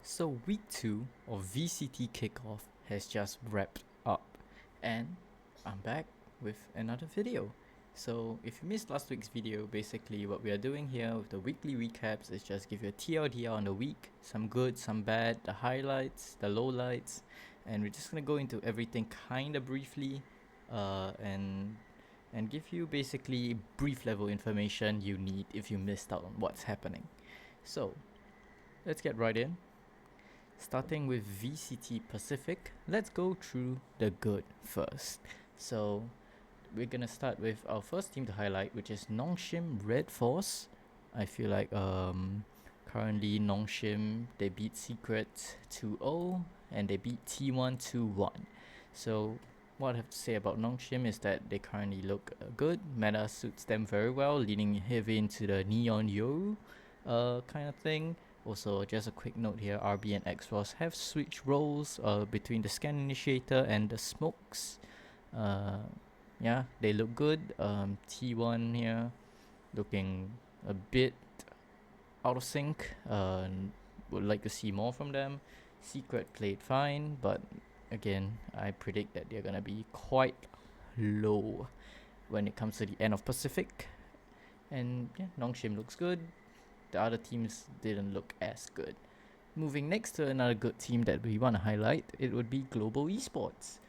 So week 2 of VCT Kickoff has just wrapped up, and I'm back with another video. So if you missed last week's video, basically what we are doing here with the weekly recaps is just give you a TLDR on the week, some good, some bad, the highlights, the lowlights, and we're just gonna go into everything kinda briefly, and give you basically brief level information you need if you missed out on what's happening. So let's get right in. Starting with VCT Pacific, let's go through the good first. So we're gonna start with our first team to highlight, which is Nongshim Red Force. I feel like currently Nongshim, they beat Secret 2-0 and they beat T1 2-1. So what I have to say about Nongshim is that they currently look good. Meta suits them very well, leaning heavy into the Neon Yoru kind of thing. Also, just a quick note here, RB and X-Force have switched roles between the Scan Initiator and the Smokes. Yeah, they look good. T1 here looking a bit out of sync. Would like to see more from them. Secret played fine, but again, I predict that they're gonna be quite low when it comes to the end of Pacific. And yeah, Nongshim looks good. The other teams didn't look as good. Moving next to another good team that we want to highlight, it would be Global Esports.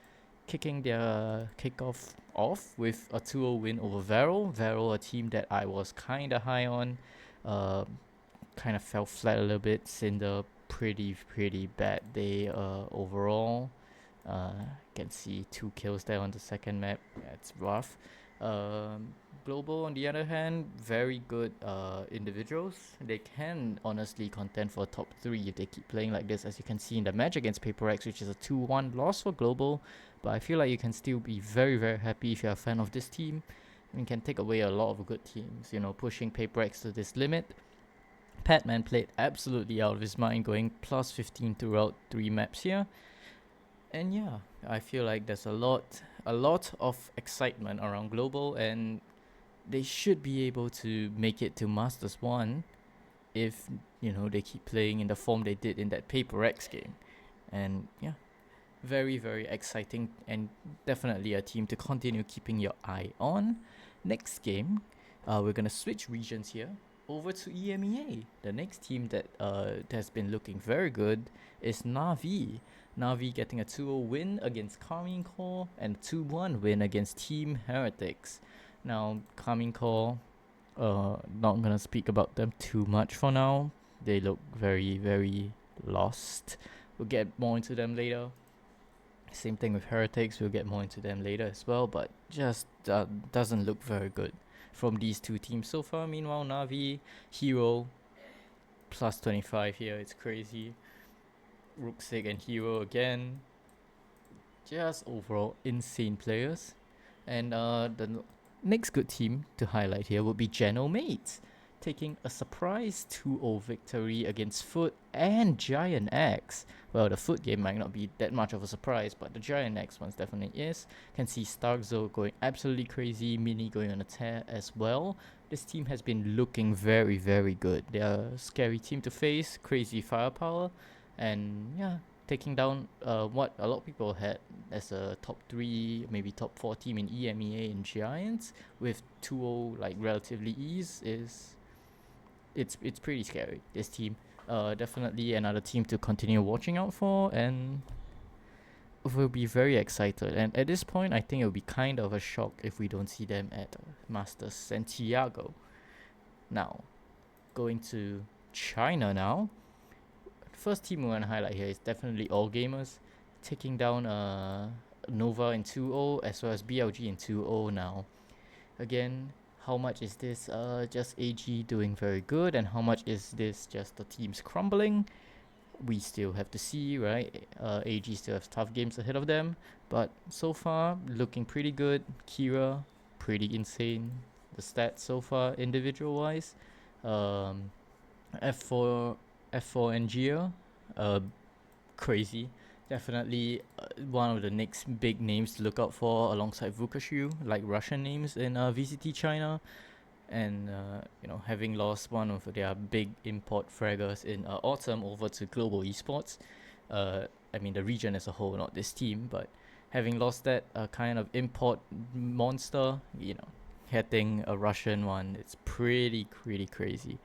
Kicking their kickoff off with a 2-0 win over Vero. Vero, a team that I was kind of high on, kind of fell flat a little bit. Cinder, pretty bad day overall. Can see 2 kills there on the second map. Yeah, it's rough. Global, on the other hand, very good individuals. They can honestly contend for top 3 if they keep playing like this, as you can see in the match against Paper X, which is a 2-1 loss for Global. But I feel like you can still be very happy if you're a fan of this team. You can take away a lot of good teams, you know, pushing Paper X to this limit. Patman played absolutely out of his mind, going plus 15 throughout 3 maps here. And yeah, I feel like there's a lot of excitement around Global, and they should be able to make it to Masters 1 if, you know, they keep playing in the form they did in that Paper X game. And yeah, very exciting, and definitely a team to continue keeping your eye on. Next game, we're gonna switch regions here over to EMEA. The next team that has been looking very good is Na'Vi. Na'Vi getting a 2-0 win against Carmine Core and a 2-1 win against Team Heretics. Now, Carmine Core, not gonna speak about them too much for now. They look very lost. We'll get more into them later. Same thing with Heretics, we'll get more into them later as well, but just doesn't look very good from these two teams so far. Meanwhile, Na'Vi, Hero, plus 25 here, it's crazy. Rooksig and Hero again. Just overall insane players. And the next good team to highlight here would be Genomites, taking a surprise 2-0 victory against Foot and Giant X. Well, the Foot game might not be that much of a surprise, but the Giant X ones definitely is. Can see Starkzo going absolutely crazy, Mini going on a tear as well. This team has been looking very good. They are a scary team to face, crazy firepower, and yeah, taking down what a lot of people had as a top 3, maybe top 4 team in EMEA and Giants with 2-0 like relatively ease it's pretty scary. This team, definitely another team to continue watching out for, and we'll be very excited. And at this point, I think it will be kind of a shock if we don't see them at Masters Santiago. Now, going to China now. First team we want to highlight here is definitely All Gamers, taking down Nova in 2-0 as well as BLG in 2-0 now. Again, how much is this just AG doing very good, and how much is this just the teams crumbling? We still have to see, right? AG still has tough games ahead of them, but so far looking pretty good. Kira, pretty insane. The stats so far individual wise. F4 and Gia, crazy. Definitely one of the next big names to look out for alongside Vukashu, like Russian names in VCT China. and having lost one of their big import fraggers in autumn over to global esports. I mean the region as a whole, not this team, but having lost that kind of import monster, hitting a Russian one, it's pretty crazy.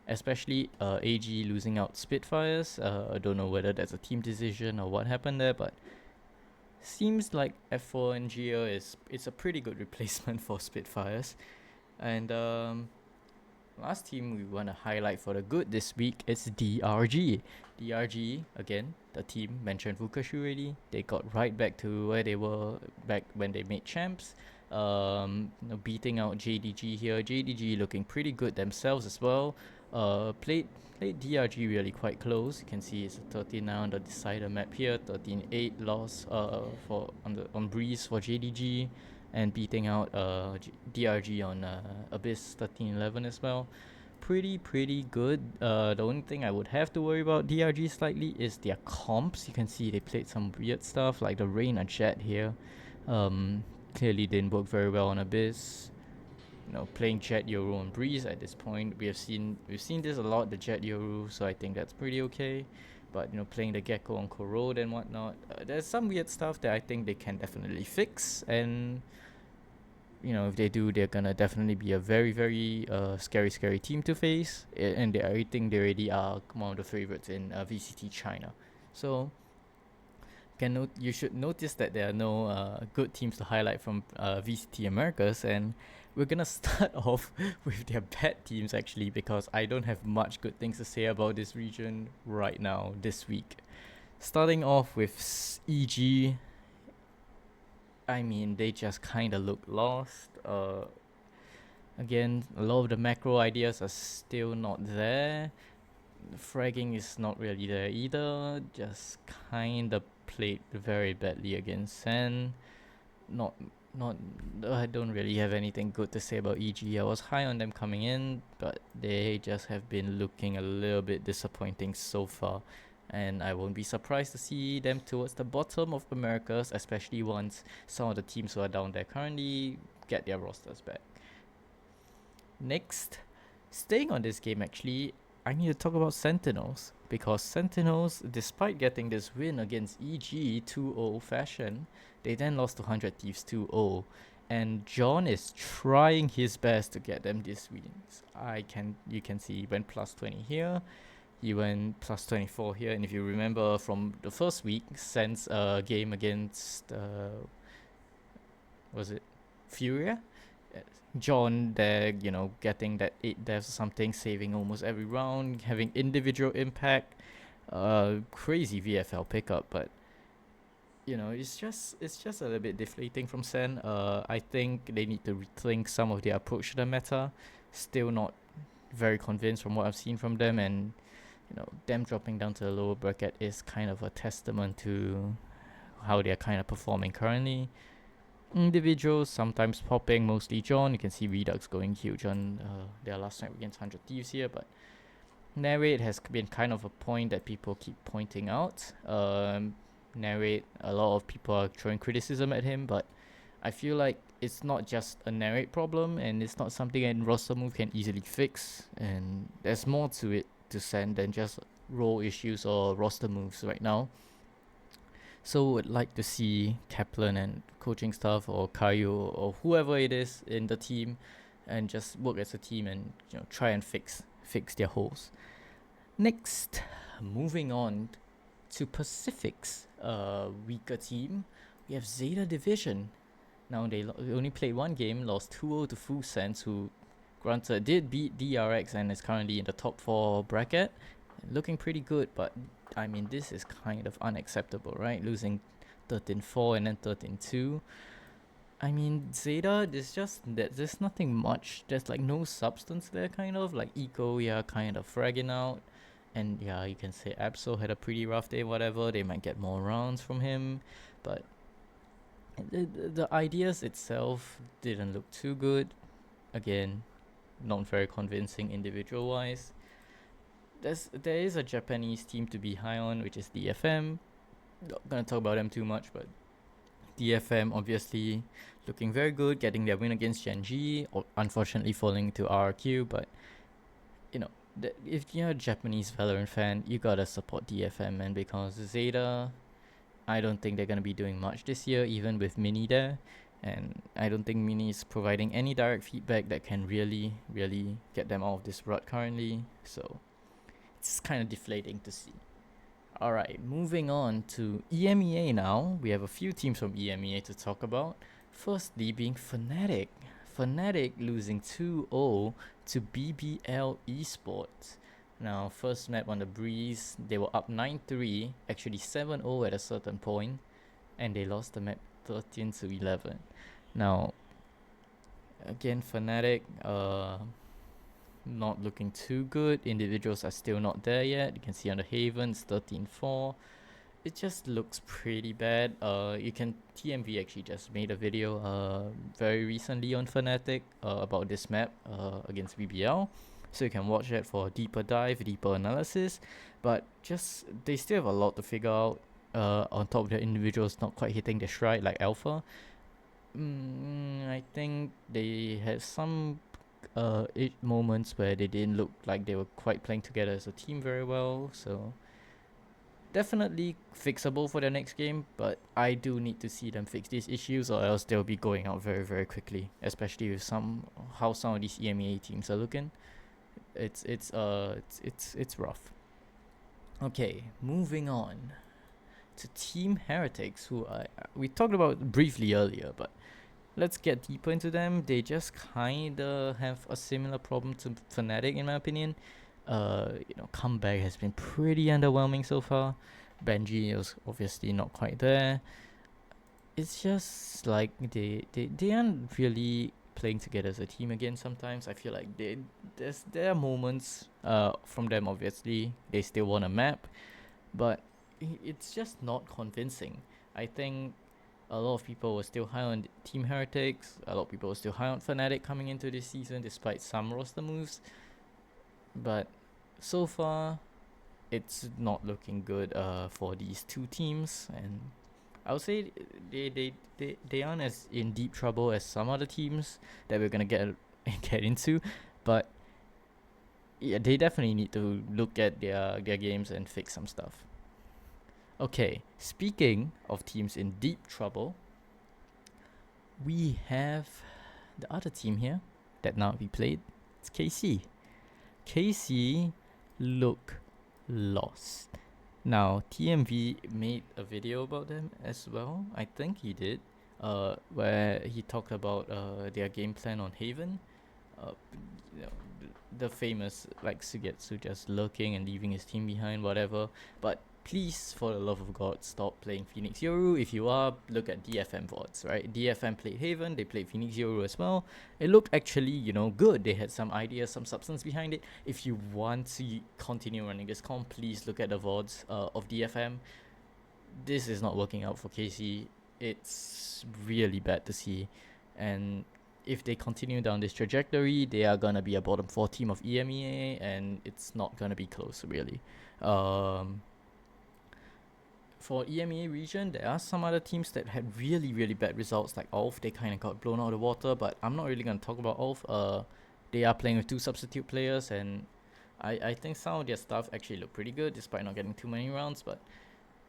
Especially AG losing out Spitfires. I don't know whether that's a team decision or what happened there, but seems like F4 and Geo it's a pretty good replacement for Spitfires. And last team we want to highlight for the good this week is DRG. DRG, again, the team mentioned Vukashu already. They got right back to where they were back when they made champs. Beating out JDG here. JDG looking pretty good themselves as well. Played DRG really quite close. You can see it's a 13 now on the decider map here. 13-8 loss on Breeze for JDG, and beating out DRG on Abyss 13-11 as well. Pretty good. The only thing I would have to worry about DRG slightly is their comps. You can see they played some weird stuff like the Rain and Jet here. Clearly didn't work very well on Abyss. Playing Jet Yoru on Breeze at this point, we've seen this a lot, the Jet Yoru, so I think that's pretty okay. But playing the Gecko on Corrode and whatnot, there's some weird stuff that I think they can definitely fix, and if they do, they're gonna definitely be a very scary team to face, and I think they already are one of the favorites in VCT China. So you should notice that there are no good teams to highlight from VCT Americas, and we're gonna start off with their bad teams actually, because I don't have much good things to say about this region right now this week. Starting off with EG, I mean they just kinda look lost. Again, a lot of the macro ideas are still not there. Fragging is not really there either. Just kinda played very badly against Sen. I don't really have anything good to say about EG. I was high on them coming in, but they just have been looking a little bit disappointing so far, and I won't be surprised to see them towards the bottom of Americas, especially once some of the teams who are down there currently get their rosters back. Next, staying on this game actually, I need to talk about Sentinels, because Sentinels, despite getting this win against EG 2-0 fashion, they then lost to 100 Thieves 2-0, and John is trying his best to get them these wins. You can see he went plus 20 here, he went plus 24 here, and if you remember from the first week, Sen's game against was it Furia? John there, getting that 8 deaths or something, saving almost every round, having individual impact, crazy VFL pickup, but it's just a little bit deflating from Sen. I think they need to rethink some of their approach to the meta. Still not very convinced from what I've seen from them, and them dropping down to the lower bracket is kind of a testament to how they're kind of performing currently. Individuals sometimes popping, mostly John. You can see Redux going huge on their last night against 100 Thieves here, but Narrate has been kind of a point that people keep pointing out. Narrate, a lot of people are throwing criticism at him, but I feel like it's not just a Narrate problem, and it's not something a roster move can easily fix, and there's more to it to send than just role issues or roster moves right now. So would like to see Kaplan and coaching staff or Kaio or whoever it is in the team, and just work as a team and try and fix their holes. Next, moving on to Pacific's weaker team, we have ZETA Division. Now they only played one game, lost 2-0 to Fu Sense, who granted did beat DRX and is currently in the top 4 bracket, looking pretty good, but I mean this is kind of unacceptable, right? Losing 13-4 and then 13-2. I mean ZETA, there's nothing much. There's like no substance there, kind of like Eco, kind of fragging out. And you can say Absol had a pretty rough day, whatever. They might get more rounds from him, but the ideas itself didn't look too good. Again, not very convincing individual wise. There is a Japanese team to be high on, which is DFM. Not gonna talk about them too much, but DFM obviously looking very good, getting their win against Genji, or unfortunately falling to RRQ, but you know, if you're a Japanese Valorant fan, you gotta support DFM, and because ZETA, I don't think they're gonna be doing much this year, even with Mini there, and I don't think Mini is providing any direct feedback that can really get them out of this rut currently, so it's kind of deflating to see. Alright, moving on to EMEA now. We have a few teams from EMEA to talk about. Firstly being Fnatic. Fnatic losing 2-0 to BBL Esports. Now, first map on the Breeze, they were up 9-3, actually 7-0 at a certain point, and they lost the map 13-11. Now, again, Fnatic, not looking too good. Individuals are still not there yet. You can see on the Havens 13-4. It just looks pretty bad. TMV actually just made a video very recently on Fnatic about this map against BBL. So you can watch that for a deeper dive, deeper analysis. But just they still have a lot to figure out. On top of the individuals not quite hitting their stride like Alpha. I think they had some moments where they didn't look like they were quite playing together as a team very well, so definitely fixable for their next game, but I do need to see them fix these issues, or else they'll be going out very quickly, especially with how some of these EMEA teams are looking. It's rough. Okay, moving on to Team Heretics, who we talked about briefly earlier, but let's get deeper into them. They just kinda have a similar problem to Fnatic, in my opinion. Comeback has been pretty underwhelming so far. Benji is obviously not quite there. It's just like they aren't really playing together as a team again. Sometimes I feel like there are moments from them. Obviously, they still want a map, but it's just not convincing. I think a lot of people were still high on Team Heretics. A lot of people were still high on Fnatic coming into this season, despite some roster moves. But so far, it's not looking good for these two teams, and I would say they aren't as in deep trouble as some other teams that we're gonna get into, but yeah, they definitely need to look at their games and fix some stuff. Okay, speaking of teams in deep trouble, we have the other team here that now we played. It's KC. KC look lost. Now, TMV made a video about them as well. I think he did, where he talked about their game plan on Haven. The famous like Sugetsu just lurking and leaving his team behind, whatever. But please, for the love of God, stop playing Phoenix Yoru. If you are, look at DFM VODs, right? DFM played Haven, they played Phoenix Yoru as well. It looked actually, good. They had some ideas, some substance behind it. If you want to continue running this comp, please look at the VODs of DFM. This is not working out for KC. It's really bad to see. And if they continue down this trajectory, they are gonna be a bottom 4 team of EMEA, and it's not gonna be close, really. For EMEA region, there are some other teams that had really bad results, like Ulf. They kind of got blown out of the water, but I'm not really going to talk about Ulf. They are playing with 2 substitute players, and I think some of their stuff actually look pretty good, despite not getting too many rounds, but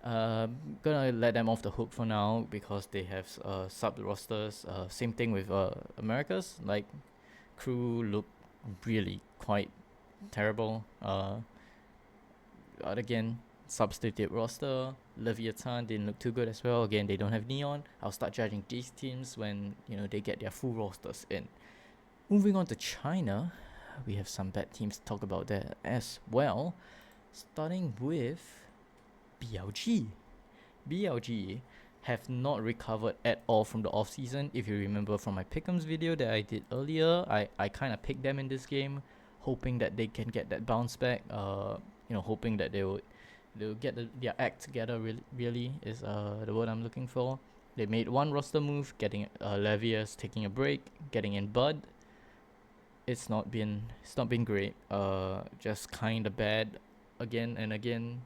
gonna let them off the hook for now, because they have sub rosters. Same thing with Americas, like crew look really quite terrible. But again, substitute roster. Leviathan didn't look too good as well. Again, they don't have Neon. I'll start judging these teams when they get their full rosters in. Moving on to China, we have some bad teams to talk about there as well. Starting with BLG. BLG have not recovered at all from the off season. If you remember from my pick'ems video that I did earlier, I kind of picked them in this game, hoping that they can get that bounce back. Hoping that they'll get their act together. Really is the word I'm looking for. They made one roster move, getting Levius taking a break, getting in Bud. It's not been great. Just kind of bad again and again.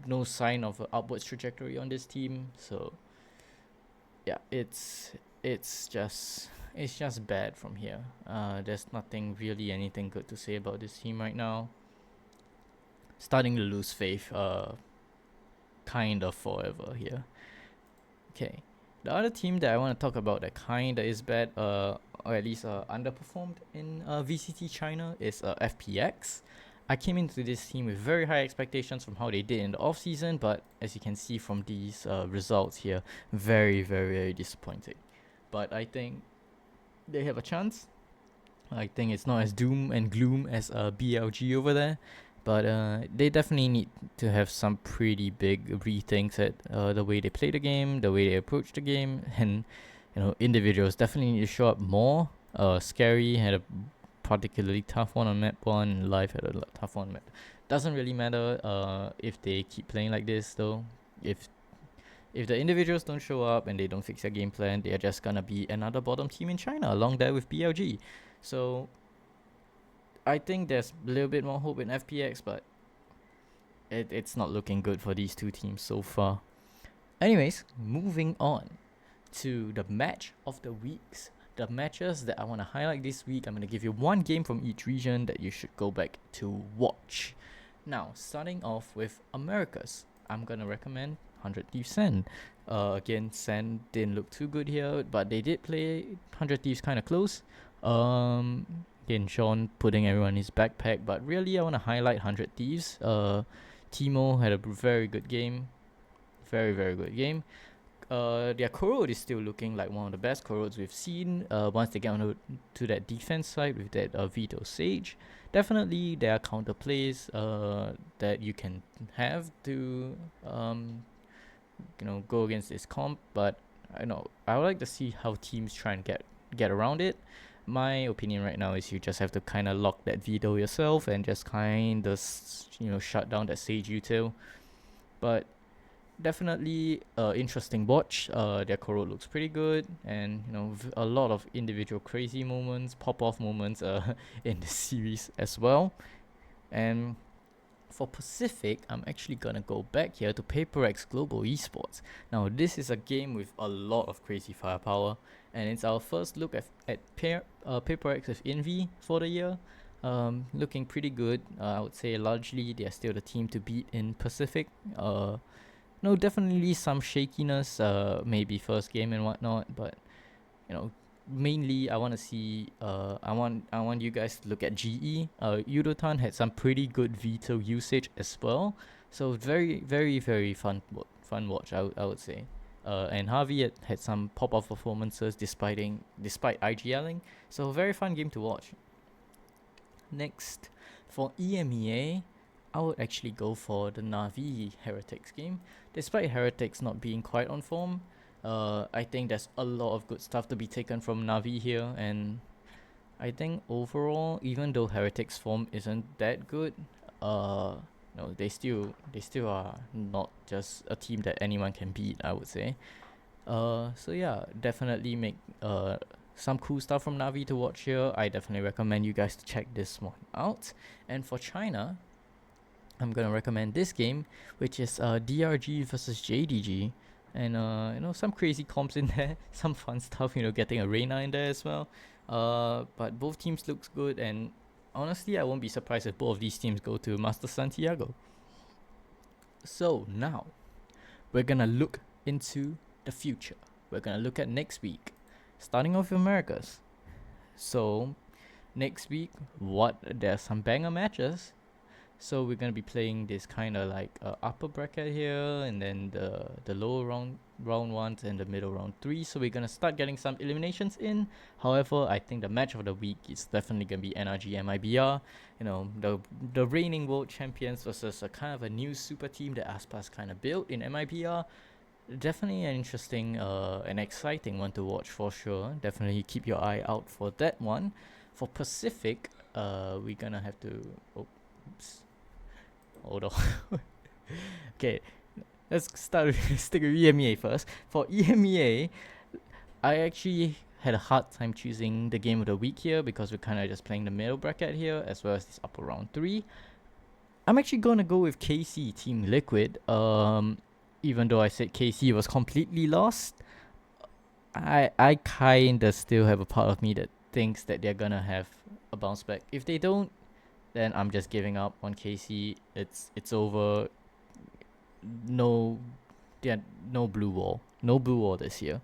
No sign of an upwards trajectory on this team. So yeah, it's just bad from here. There's nothing really anything good to say about this team right now. Starting to lose faith, kind of forever here. Okay, the other team that I want to talk about that kind of is bad, or at least underperformed in VCT China is FPX. I came into this team with very high expectations from how they did in the off season, but as you can see from these results here, very, very, very disappointing. But I think they have a chance. I think it's not as doom and gloom as BLG over there, but they definitely need to have some pretty big rethinks at the way they play the game, the way they approach the game, and individuals definitely need to show up more. Scary had a particularly tough one on map 1, Live had a tough one on map. Doesn't really matter if they keep playing like this though. If the individuals don't show up and they don't fix their game plan, they are just gonna be another bottom team in China along there with BLG. So I think there's a little bit more hope in FPX, but it's not looking good for these two teams so far. Anyways, moving on to the match of the weeks. The matches that I want to highlight this week, I'm going to give you one game from each region that you should go back to watch. Now, starting off with Americas, I'm going to recommend 100 Thieves Sen. Again, Sen didn't look too good here, but they did play 100 Thieves kind of close. Again, Sean putting everyone in his backpack, but really I want to highlight 100 Thieves. Timo had a very good game. Very, very good game. Their Corrode is still looking like one of the best Corrodes we've seen. Once they get on to that defense side with that Vito Sage, definitely there are counter plays that you can have to go against this comp. But I would like to see how teams try and get around it. My opinion right now is you just have to kind of lock that Vito yourself and just kind of shut down that Sage util. But definitely interesting watch. Their Corrode looks pretty good, and a lot of individual crazy moments, pop-off moments in the series as well. And for Pacific, I'm actually gonna go back here to PaperX Global Esports. Now this is a game with a lot of crazy firepower, and it's our first look at PaperX with Envy for the year. Looking pretty good. I would say largely they're still the team to beat in Pacific. No, definitely some shakiness, maybe first game and whatnot, but mainly I want to see. I want you guys to look at GE. Yudotan had some pretty good veto usage as well, so very, very, very fun watch. I would say. And Harvey had some pop-off performances despite IGLing, so very fun game to watch. Next, for EMEA, I would actually go for the Na'Vi Heretics game. Despite Heretics not being quite on form, I think there's a lot of good stuff to be taken from Na'Vi here, and I think overall, even though Heretics form isn't that good, they still are not just a team that anyone can beat, I would say. So yeah, definitely make some cool stuff from Na'Vi to watch here. I definitely recommend you guys to check this one out. And for China, I'm gonna recommend this game, which is DRG versus JDG, and some crazy comps in there, some fun stuff, getting a Reina in there as well. But both teams looks good, and honestly, I won't be surprised if both of these teams go to Master Santiago. So now, we're gonna look into the future. We're gonna look at next week, starting off with Americas. So next week, there's some banger matches. So we're gonna be playing this kind of like upper bracket here, and then the lower round ones and the middle round 3. So we're gonna start getting some eliminations in. However, I think the match of the week is definitely gonna be NRG MIBR. The reigning world champions versus a kind of a new super team that Aspas kind of built in MIBR. Definitely an interesting and exciting one to watch for sure. Definitely keep your eye out for that one. For Pacific, we're gonna have to. Oops. Hold on. Okay, let's stick with EMEA first. For EMEA, I actually had a hard time choosing the game of the week here because we're kind of just playing the middle bracket here as well as this upper round 3. I'm actually gonna go with KC Team Liquid. Even though I said KC was completely lost, I kinda still have a part of me that thinks that they're gonna have a bounce back. If they don't, then I'm just giving up on KC. It's over. No, yeah, no blue wall. No blue wall this year.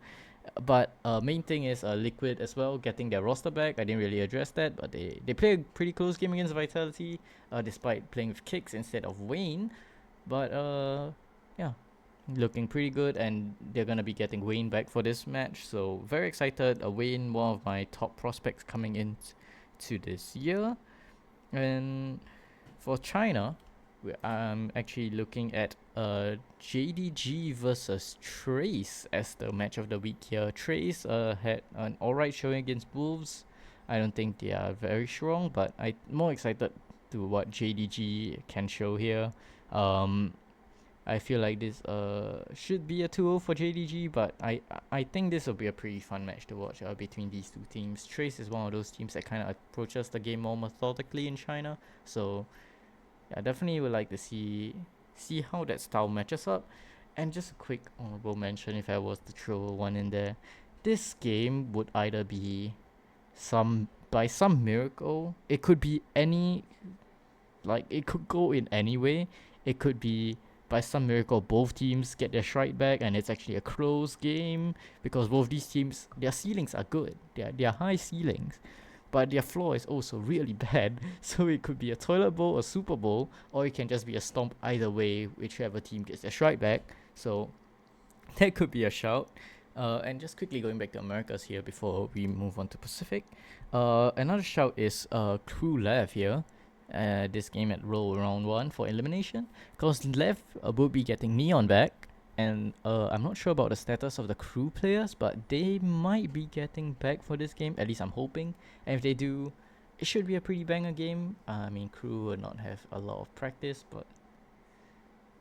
But main thing is Liquid as well getting their roster back. I didn't really address that, but they play a pretty close game against Vitality, despite playing with Kicks instead of Wayne. But yeah, looking pretty good, and they're gonna be getting Wayne back for this match. So very excited. Wayne, one of my top prospects coming in to this year. And for China, I'm actually looking at JDG versus Trace as the match of the week here. Trace had an alright showing against Wolves. I don't think they are very strong, but I'm more excited to what JDG can show here. I feel like this should be a 2-0 for JDG, but I think this will be a pretty fun match to watch between these two teams. Trace is one of those teams that kind of approaches the game more methodically in China, so yeah, definitely would like to see how that style matches up. And just a quick honorable mention, if I was to throw one in there, this game would either be by some miracle, it could be any, like it could go in any way. It could be by some miracle both teams get their strike back and it's actually a close game, because both these teams, their ceilings are good. They are high ceilings, but their floor is also really bad. So it could be a toilet bowl, a Super Bowl, or it can just be a stomp either way, whichever team gets their strike back. So that could be a shout. And just quickly going back to Americas here before we move on to Pacific. Another shout is Crew Lev here. This game at roll round 1 for elimination, because Lev will be getting Neon back, and I'm not sure about the status of the Crew players, but they might be getting back for this game, at least I'm hoping. And if they do, it should be a pretty banger game. I mean, Crew will not have a lot of practice, but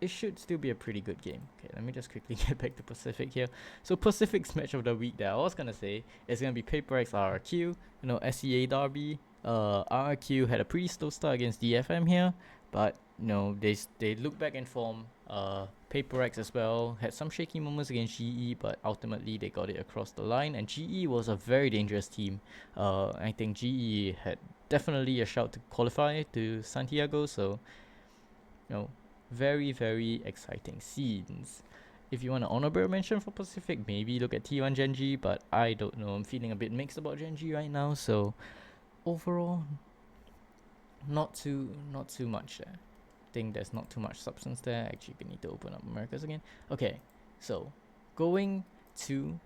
it should still be a pretty good game. Okay, let me just quickly get back to Pacific here. So Pacific's match of the week that I was gonna say is gonna be Paper X RRQ, you know, SEA Derby. RRQ had a pretty slow start against DFM here, but you know, they look back in form. Paper X as well had some shaky moments against GE, but ultimately they got it across the line, and GE was a very dangerous team. I think GE had definitely a shout to qualify to Santiago, so you know, very, very exciting scenes. If you want an honorable mention for Pacific, maybe look at T1 Genji, but I don't know. I'm feeling a bit mixed about Genji right now, so overall, not too much there. Think there's not too much substance there. Actually, we need to open up Americas again. Okay, so going to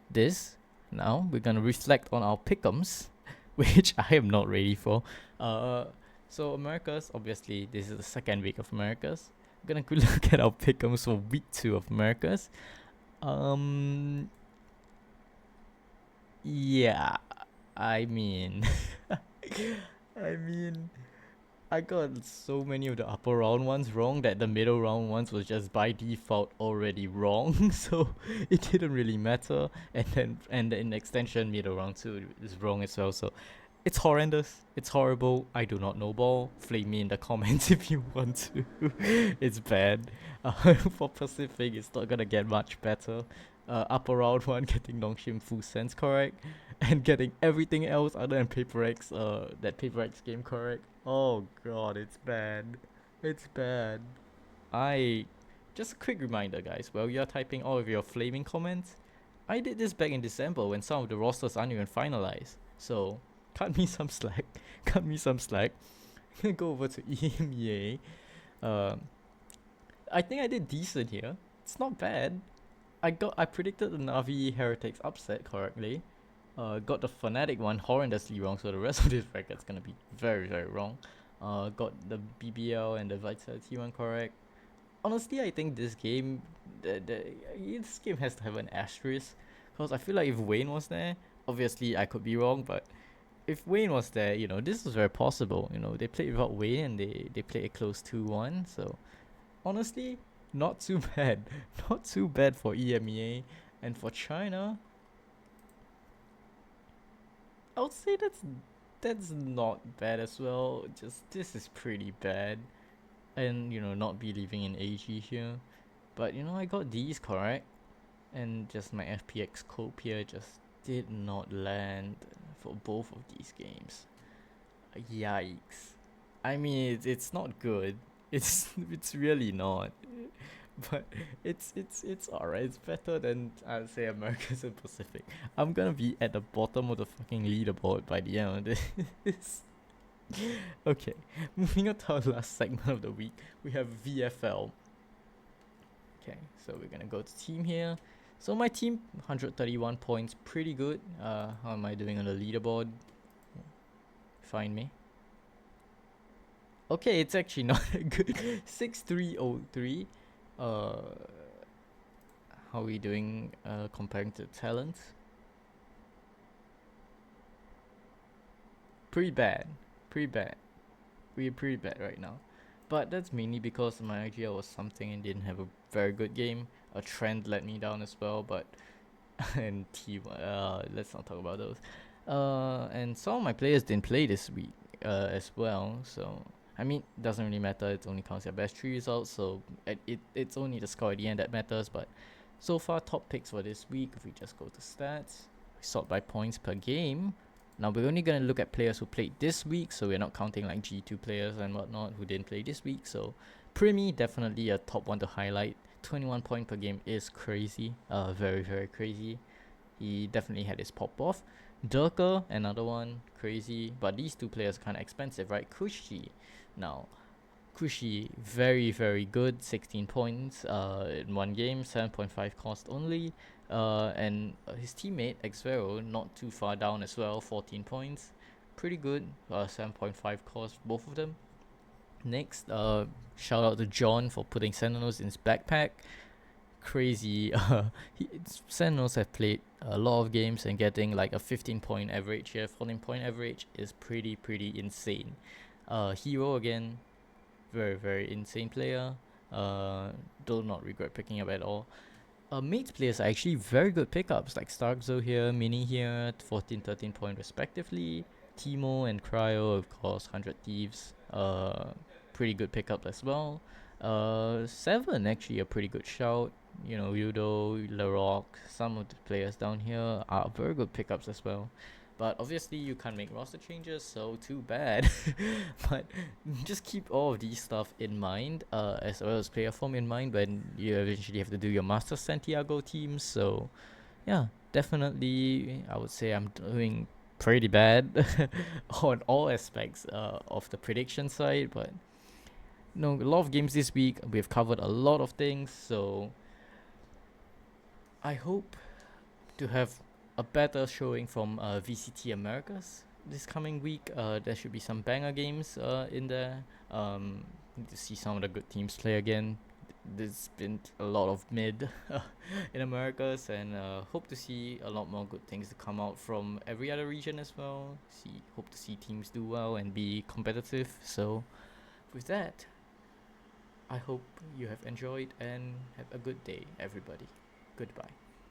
this now, we're gonna reflect on our pick'ems, which I am not ready for. So Americas, obviously, this is the second week of Americas. We're gonna look at our pick'ems for week 2 of Americas. Yeah, I mean, I got so many of the upper round ones wrong that the middle round ones was just by default already wrong. So it didn't really matter. And then in extension, middle round 2 is wrong as well. So it's horrendous. It's horrible. I do not know ball. Flame me in the comments if you want to. It's bad. For Pacific, it's not gonna get much better. Upper round 1 getting Nongshim full sense correct, and getting everything else other than Paper X, that Paper X game correct. Oh god, it's bad. It's bad. Just a quick reminder, guys, while you're typing all of your flaming comments, I did this back in December when some of the rosters aren't even finalized. So cut me some slack. Cut me some slack. I'm gonna go over to EMEA. I think I did decent here. It's not bad. I predicted the Navi Heretics upset correctly. Got the Fnatic one horrendously wrong, so the rest of this bracket's gonna be very, very wrong. Got the BBL and the Vitality one correct. Honestly, I think this game, this game has to have an asterisk, because I feel like if Wayne was there, obviously I could be wrong, but if Wayne was there, you know, this is very possible. You know, they played without Wayne and they played a close 2-1, so honestly, not too bad. Not too bad for EMEA. And for China, I would say that's not bad as well. Just this is pretty bad. And you know, not believing in AG here. But you know, I got these correct. And just my FPX cope here just did not land for both of these games. Yikes. I mean, it's not good. It's really not. But it's alright. It's better than, I'd say, Americas and Pacific. I'm gonna be at the bottom of the fucking leaderboard by the end of this. Okay, moving on to our last segment of the week, we have VFL. Okay, so we're gonna go to team here. So my team, 131 points, pretty good. How am I doing on the leaderboard? Find me. Okay, it's actually not good. 6303. How are we doing comparing to talents? Pretty bad. We're pretty bad right now. But that's mainly because my IGL was something and didn't have a very good game. A trend let me down as well, but and let's not talk about those. And some of my players didn't play this week as well, so I mean, doesn't really matter. It only counts your best 3 results, so it's only the score at the end that matters. But so far, top picks for this week, if we just go to stats, we sort by points per game. Now we're only going to look at players who played this week, so we're not counting like G2 players and whatnot who didn't play this week. So Primi, definitely a top one to highlight. 21 point per game is crazy, very, very crazy. He definitely had his pop off. Durka, another one, crazy. But these two players are kind of expensive, right? Kushi. Now, Kushi, very, very good. 16 points in one game, 7.5 cost only. And his teammate, Xvero, not too far down as well, 14 points. Pretty good, 7.5 cost, both of them. Next, shout out to John for putting Sentinels in his backpack. Crazy. Sentinels have played a lot of games and getting like a 15 point average here, 14 point average is pretty insane. Hero again, very, very insane player. Do not regret picking up at all. Mates players are actually very good pickups, like Starkzo here, Mini here, 14, 13 point respectively. Timo and Cryo, of course, 100 Thieves, pretty good pickup as well. 7 actually a pretty good shout. You know, Yudo, Larock, some of the players down here are very good pickups as well. But obviously you can't make roster changes, so too bad. But just keep all of these stuff in mind, as well as player form in mind when you eventually have to do your Master Santiago teams. So yeah, definitely I would say I'm doing pretty bad on all aspects of the prediction side. But no, a lot of games this week. We've covered a lot of things, so I hope to have a better showing from VCT Americas this coming week. There should be some banger games in there. Need to see some of the good teams play again. There's been a lot of mid in Americas, and hope to see a lot more good things to come out from every other region as well. Hope to see teams do well and be competitive. So with that, I hope you have enjoyed and have a good day, everybody. Goodbye.